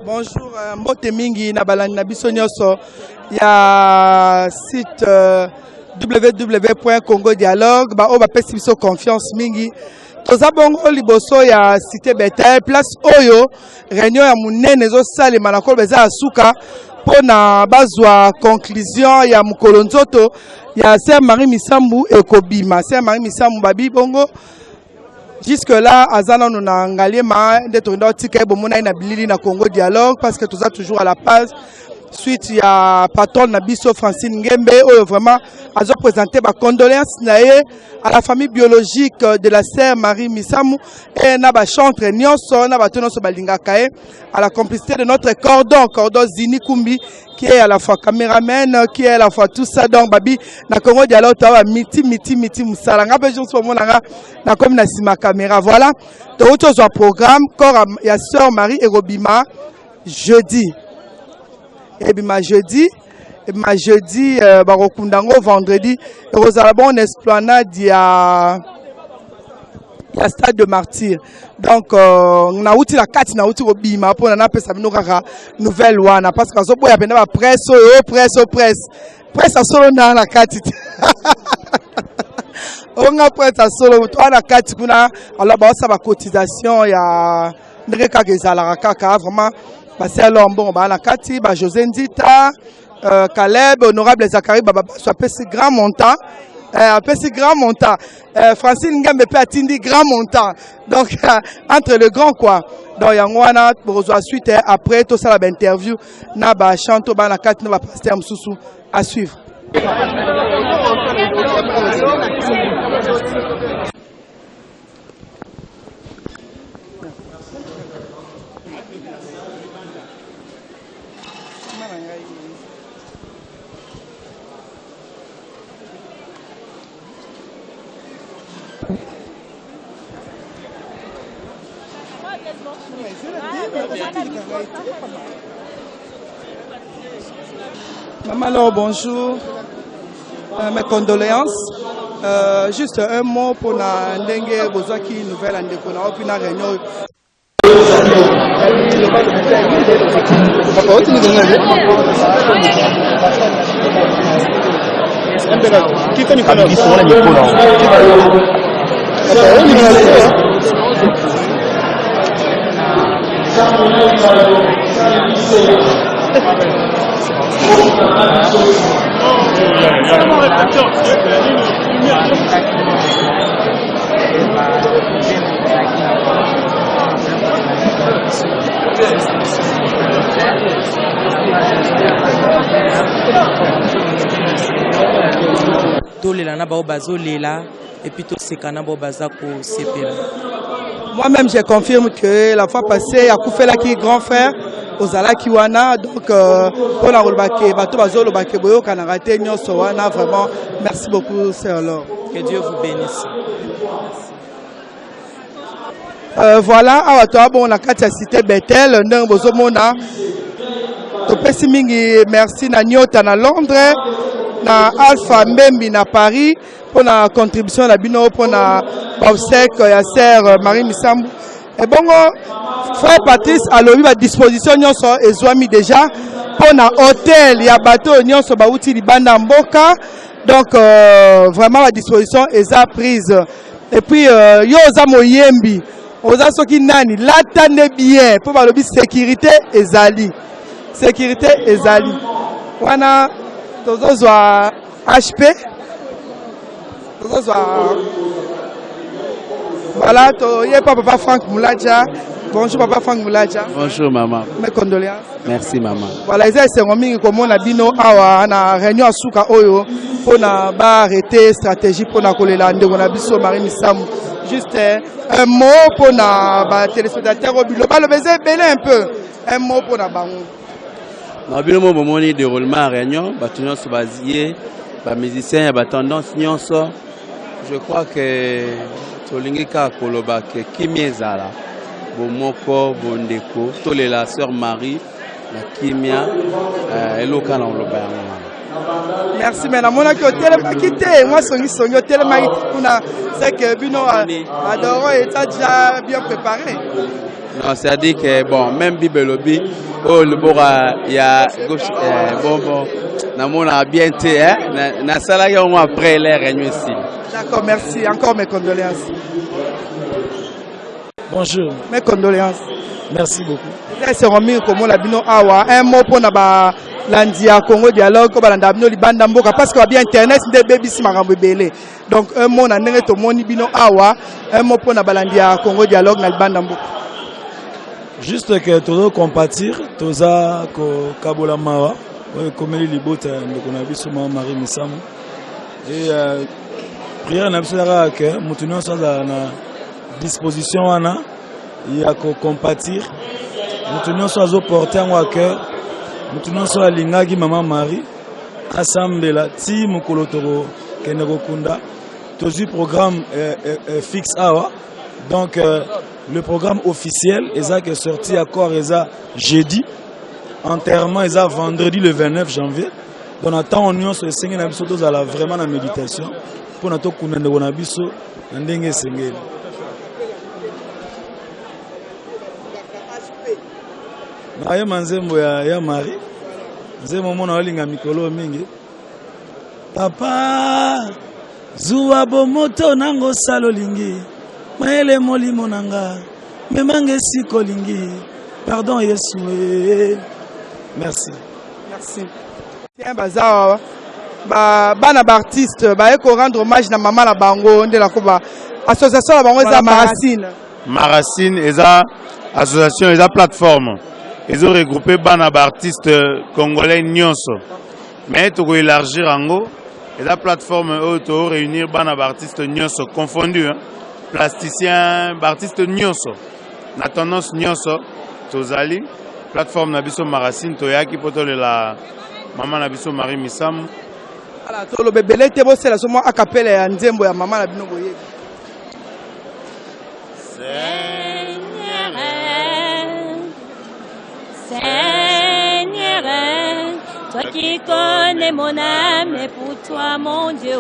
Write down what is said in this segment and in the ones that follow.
Bonjour, mbote mingi na balani na biso nyonso ya site www.congodialogue ba o ba pesi biso confiance mingi toza bongo liboso ya cité Bethel place oyo réunion ya munene zo salema na kolo beza asuka pona bazwa conclusion ya mukolo nzoto ya Sœur Marie Misambu ekobima. Sœur Marie Misambu babi bongo jusque là azana nous na ngaliema de tondo tika bomona na bilili na Congo Dialogue parce que tous a toujours à la page suite ya patron na biso Francine Ngembe oyo vraiment azo présenter ba condoléances naé à la famille biologique de la Sœur Marie Misambu et na ba chantre nyonso na batono so balinga kae à la complicité de notre cordon Zini Kumbi qui est à la fois caméraman qui est à la fois tout ça donc babi na Congo Dialogue tawa miti musala nga besoin so monanga na comme na sima caméra voilà to autre programme corps ya Sœur Marie Erobima jeudi ebima jeudi barokundango vendredi rozala bon esplanade ya stade de martyr donc na uti la kati na uti obima pona na pesa bino kaka nouvelle wana parce que so boya pena ba presse solo na la kati onga presse solo to na kati kuna alors ba sa ba cotisation ya ndeka kezala kaka vraiment parce que bon ba na kati ba José Ndita Caleb honorable Zachary baba soit pesi grand montant Francine Ngembe peut atteindre grand montant donc entre le grand quoi donc yangwana pour suite après tout ça la interview na ba chanto ba na kati na ba pasteur mususu à suivre. Maman, alors, bonjour. Mes condoléances. Juste un mot pour la dengue, besoin qui nouvelle en déconnant, puis la réunion. Et puis tout ce qu'on a moi-même, je confirme que la fois passée, à Koufela qui est grand frère, aux Ala Kiwana, donc pour la Rolbake, Bato Bazo, le Bakeboyo, Kanarate, Nyosowana, vraiment, merci beaucoup, Sœur Laure. Que Dieu vous bénisse. Voilà, on a quatre cité Bethel, Ndeng Bozomona, Topesi Mingi, merci na Nyota na Londres, na Alpha Mbembi na Paris, pour la contribution la bino pour la obsèque ya Sœur Marie Misambu. Et bon, frère Patrice a l'objet à disposition nyonso ezwami déjà pour la hôtel ya bateau nyonso bauti libanda mboka. Donc vraiment à disposition eza prise. Et puis yo za moyembi, oza soki nani latane bien pour ba lobi sécurité ezali. Sécurité ezali. Wana tozozwa HP. Voilà, il y a papa Franck Moulaja. Bonjour papa Franck Moulaja. Bonjour maman. Mes condoléances. Merci maman. Voilà, c'est un mingi comme on a bino awa na réunion asuka oyo pour na ba arrêter stratégie pour na kolela ndeko na biso Marie Misambu. Juste un mot pour na ba téléspectateurs au bilo. Ba le baiser belé un peu. Un mot pour na bango. Na bino mo bomoni déroulement réunion, ba tunyo so bazier, ba musicien ba tendance nyonso. Je crois que Tolingika Koloba que Kimiezala, Bomoko, Bondeko, Tolé la sœur Marie, la Kimia, et l'Okan en Loba. Merci, mais mon aki tellement quitté. Moi, son tellement c'est que Bino Adoro est déjà bien préparé. Non, c'est-à-dire que bon, même Bibelobi, oh le bora, il y a gauche, bon, on a bien été, hein, na salarié au moins après les réunions ici. D'accord, merci. Encore mes condoléances. Bonjour. Mes condoléances. Merci beaucoup. C'est Romy comme la Bino Awa. Un mot pour Naba Landia Congo dialogue comme la Bino Libanda Mboka parce qu'il y a bien internet des baby si marambo belé. Donc un mot na nene to moni Bino Awa. Un mot pour Naba Landia Congo dialogue na Libanda Mboka. Juste que tout compatir, toza ko kabola mawa, comme les libota de konabi suma Marie Misamu. Et prière na bisara que mutuno sa na disposition ana ya ko compatir. Mutuno sa zo porter en cœur. Mutuno sa lingaki maman Marie assemblée ti mukolotoro kenero kunda. Tozu programme fixe awa. Donc le programme officiel est sorti à corps jeudi, enterrement est vendredi le 29 janvier. Donc on attend en union sur le Seigneur Nabiso tous à la vraiment la méditation pour notre kunande Nabiso ndenge Seigneur. Na ya manzembo ya Marie, nzembo mona walinga mikolo mingi. Papa zuwa bomoto nango salolingi. Maele molimo nanga memange sikolingi pardon Yesu. Merci. Merci. Tiens bazar bana artiste ba eko rendre hommage na maman la bango ndela ko ba association la bango za Maracine. Maracine eza association eza plateforme. Ils ont regroupé bana artistes congolais nyonso. Mais to ko élargir ango eza plateforme auto réunir bana artistes nyonso confondus hein. Plasticien, artiste nyonso, na tendance nyonso, tozali, plateforme Nabiso Maracine, toyaki poto la maman Nabiso Marie Misamu. Ala to lo bebele te bo sela somo akapela ya nzembo ya maman Nabino boye. Seigneur, toi qui connais mon âme et pour toi mon Dieu.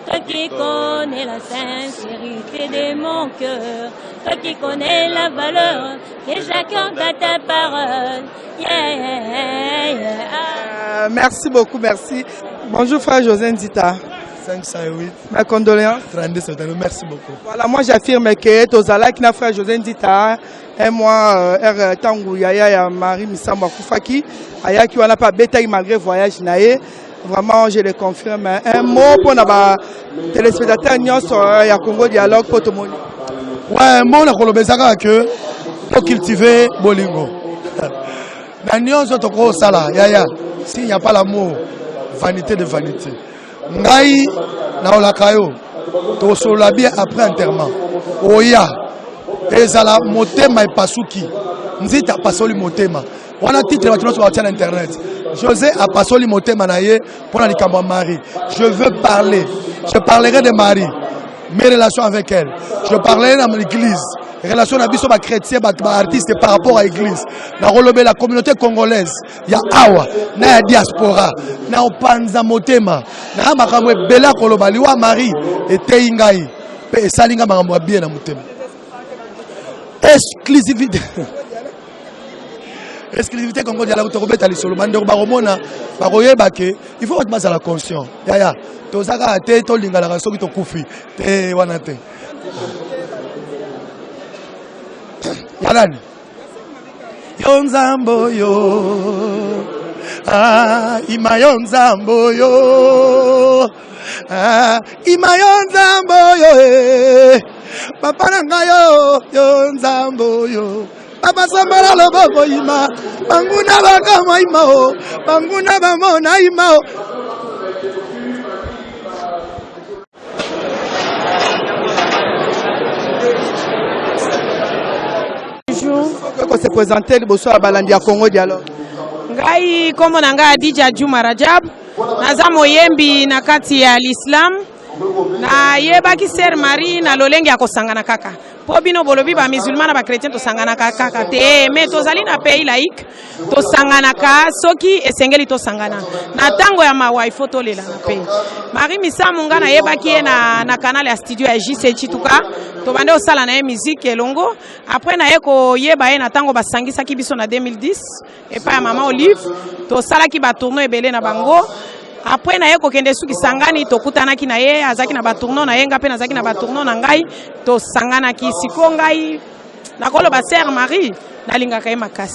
Toi qui connais la sincérité de mon cœur, toi qui connais la valeur que j'accorde à ta parole. Merci beaucoup, merci. Bonjour frère José Nzita. 508. Ma condoléance. 32 septembre, merci beaucoup. Voilà, moi j'affirme que Tozala qui n'a frère José Nzita et moi Tangu Yaya ya Marie Misamba Koufaki aya qui wana pas bétail malgré voyage naé. Vraiment, je le confirme. Un mot pour les téléspectateurs ya Congo Dialogue pour tout le monde. Ouais, un mot que pour cultiver Bolingo. Dans nyonso toko sala yaya, s'il n'y a pas l'amour, vanité de vanité. Ngai na olakayo, to solabie après enterrement. Oya, ezala motema e pasuki. Nzita pasoli motema. Wana titre va sur internet. José a passé le motema naie pour la likambo Marie. Je veux parler. Je parlerai de Marie. Mes relations avec elle. Je parlerai dans l'église. Relation avec les chrétiens, les artistes par rapport à l'église. La communauté congolaise. Il y a Awa, na diaspora, na opanza motema, na makamwe bela koloba liwa Marie et Teingai. Pe salinga makamwe bien na motema. Exclusivité. Exclusivité Congo dialogue to kobeta lisolo mande ko baromona bakoyeba ke il faut être la conscience yaya to zaka te to lingala ka soki to kufi te wana te yanani yo nzambo yo ima yo nzambo yo ima yo nzambo yo papa nanga yo nzambo yo Papa Samara Lobo Ima, Banguna Bagama Imao, Banguna Bamona Imao. Bonjour. Comment se présenter le bonsoir à Balandia Congo Dialogue? Ngai komo nanga Adija Juma Rajab, naza moyembi na kati ya l'Islam, na yebaki Sœur Marie na lolenge ya kosangana kaka po bino bolobi ba musulman na ba chrétien to sangana kaka te mais tozali na pays laïque to sangana ka soki esengeli to sangana na tango ya mawa ifo to lela na pays Marie Misamu nga na yebaki na canal ya studio ya JC Chituka to bande osala na ye musique elongo après na ye ko yeba ye na tango basangisaki biso na 2010 et pa ya mama Olive to salaki ba tourno ebele na bango. Après na ye kokende suki sangani to kutanaki na ye azaki na batourno na ye nga pe nazaki na batourno na ngai to sanganaki siko ngai nakolo ba Sœur Marie nalingaka ye makasi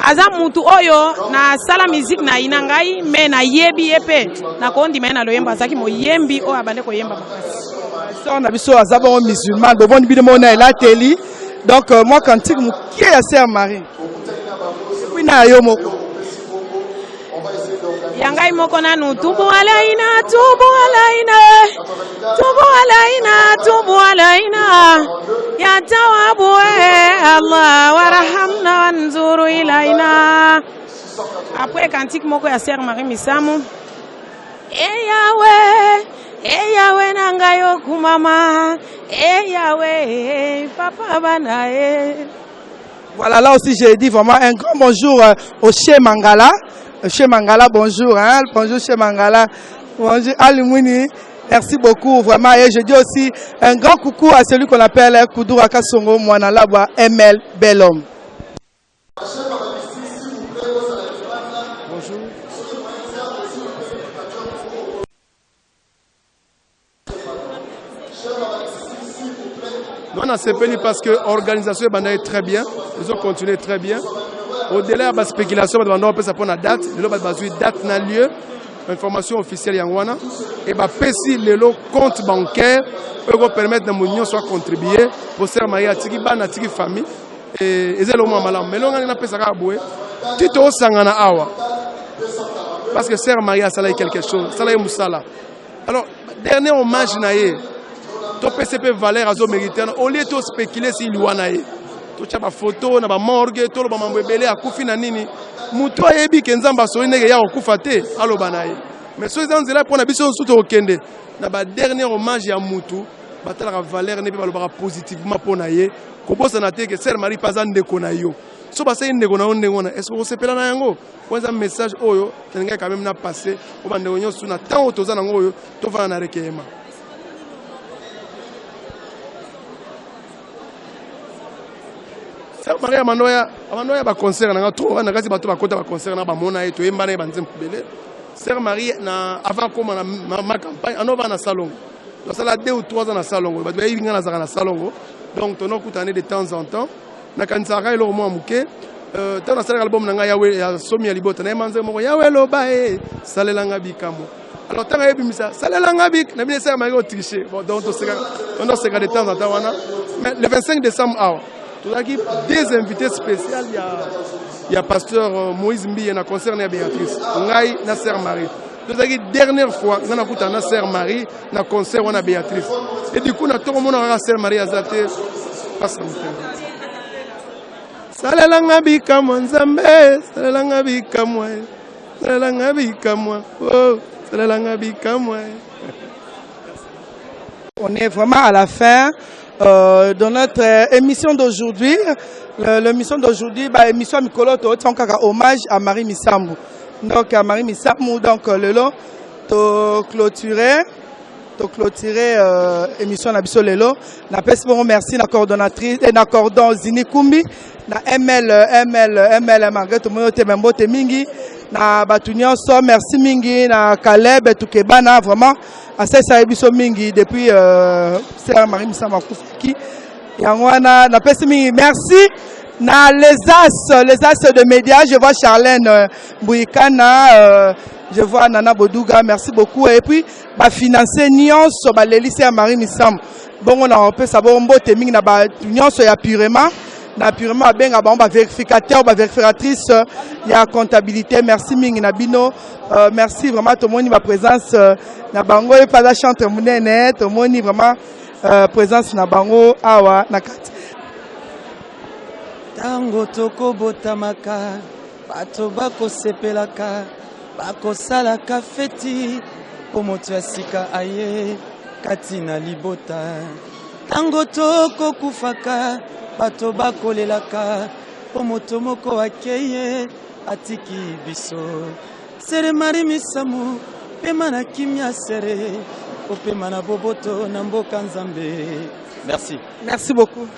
aza mutu oyo na sala musique na ina ngai me na yebi ye pe na kondi me na loyemba azaki moyembi oyo abande koyemba makasi so na biso aza bongo musulman boboni bino mona elateli donc moi cantique mokie ya Sœur Marie puis na yo moko yangai moko nanu tubu alaina tubu alaina tubu alaina tubu alaina ya tawabu Allah warhamna wanzuru ilaina. Après cantique moko ya Sœur Marie Misamu Yahweh nangayo kumama Yahweh papa banae. Voilà, là aussi j'ai dit vraiment un grand bonjour au Chez Mangala. Chez Mangala, bonjour, hein? Bonjour Chez Mangala, bonjour Alimouni, merci beaucoup vraiment. Et je dis aussi un grand coucou à celui qu'on appelle Koudoura Kassongo Mwanalabwa ML Bellhomme. Bonjour. Nous on a CPN parce que l'organisation est très bien, ils ont continué très bien. Au-delà de la spéculation, on peut savoir la date, une date n'a lieu, information officielle Yangwana, et si le compte bancaire peut permettre que l'union soit contribuée pour Sœur Marie à Tiki famille, et c'est le moment malin. Mais là, on a fait ça à Boué, tu te sangana awa, parce que Sœur Marie a salé quelque chose, salé moussala. Alors, dernier hommage naïe, ton PCP Valère a mérité, au lieu de spéculer si Luanaïe. Tu as photo na ba morgue to lo ba mambo ebele akufi na nini mutu ayebi ke nzamba so ndenge ya okufa te aloba na ye mais so ezanzela pona biso nsuto okende na ba dernier hommage ya mutu batala valeur ne pe balobaka positivement pona ye ko bosa na te ke Sœur Marie paza ndeko na yo so ba sey ndeko na ndengona est-ce que sepela na yango kwanza message oyo tenga quand même na passer o ba ndeko nyosu na temps otoza na ngoyo to va na rekema. Sœur Marie Amanoya ba concert na to na kasi bato ba kota ba concert na ba mona eto yemba na banzem belé. Sœur Marie na avant comme ma campagne anova na salon. Donc ça la 2 ou 3 ans na salon. Ba yi ngana za na salon. Donc tono kutane de temps en temps. Na kansaka ilo mo amuke. Tant na sala album na nga yawe ya somi ya libota na manze mo yawe lo ba salelanga bikamo. Alors tant yebi misa salelanga bik na bien Sœur Marie au tricher. Bon donc on se de temps en temps wana. Mais le 25 décembre tout à des invités spéciaux, il y a pasteur Moïse Mbi na concert na Béatrice. Ngai na Sœur Marie. Tout à dernière fois, on a écouté na Sœur Marie na concert na Béatrice. Et du coup, na tout le monde na Sœur Marie azate passe en fait. Salalanga bika mwanzambe, salalanga bika mwa. Salalanga bika mwa. Oh, salalanga bika mwa. On est vraiment à la fin. Dans notre émission d'aujourd'hui, l'émission d'aujourd'hui, émission Mikolo, hommage à Marie Misamu. Donc à Marie Misamu, donc le long, to clôturer émission Nabiso Lelo. Na pesi bon merci la coordonnatrice et na cordon Zini Kumbi, na ML Margaret Moyote Membote Mingi, na Batunion so merci Mingi, na Caleb et Tukebana vraiment. Assez ça biso mingi depuis Sœur Marie Misamu Kufiki. Yangwana na pesi mingi merci na les as de médias, je vois Charlène Bouikana, je vois Nana Bodouga, merci beaucoup et puis ba financer nyonso ba leli Sœur Marie Misamu. Bon on a un peu ça bon mbote mingi na ba nyonso ya purement benga ba vérificateur ba vérificatrice ya comptabilité merci mingi na bino merci vraiment tout le monde ma présence na bango et pas la chantre munene tout le monde vraiment présence na bango awa na kati tango toko botamaka bato bako sepelaka bako sala kafeti po moto ya sika aye kati na libota tango tokokufaka bato bakolelaka po moto moko akeye atiki biso sere mari misamu pema na kimia sere opema na boboto na mboka nzambe. Merci. Merci beaucoup.